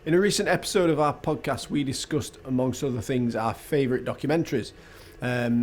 In a recent episode of our podcast, we discussed, amongst other things, our favourite documentaries.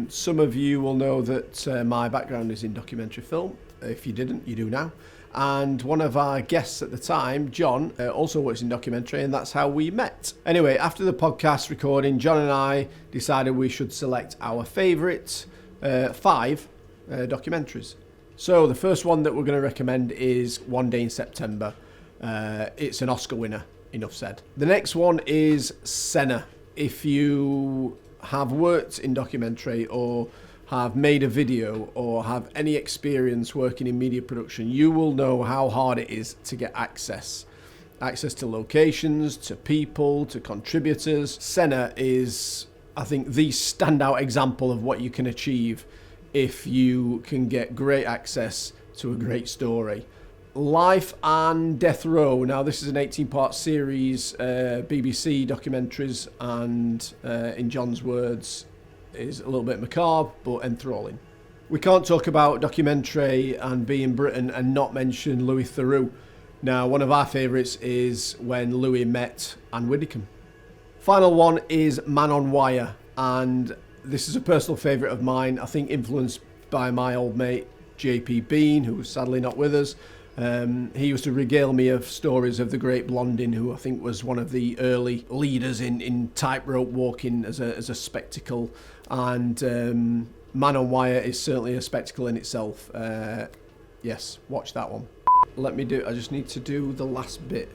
Some of you will know that my background is in documentary film. If you didn't, you do now. And one of our guests at the time, John, also works in documentary, and that's how we met. Anyway, after the podcast recording, John and I decided we should select our favourite 5 documentaries. So the first one that we're going to recommend is One Day in September. It's an Oscar winner, enough said. The next one is Senna. If you have worked in documentary or have made a video or have any experience working in media production, you will know how hard it is to get access to locations, to people, to contributors. Senna is, I think, the standout example of what you can achieve if you can get great access to a great story. Life and Death Row. Now, this is an 18-part series, BBC documentaries, and in John's words, is a little bit macabre, but enthralling. We can't talk about documentary and be in Britain and not mention Louis Theroux. Now, one of our favourites is when Louis met Anne Widdecombe. Final one is Man on Wire, and this is a personal favourite of mine, I think influenced by my old mate JP Bean, who was sadly not with us. He used to regale me of stories of the great Blondin, who I think was one of the early leaders in tightrope walking as a spectacle. And Man on Wire is certainly a spectacle in itself. Yes, watch that one. I just need to do the last bit.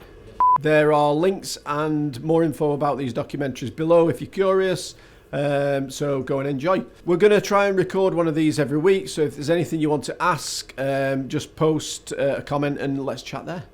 There are links and more info about these documentaries below if you're curious. So go and enjoy. We're going to try and record one of these every week, so if there's anything you want to ask, just post a comment and let's chat there.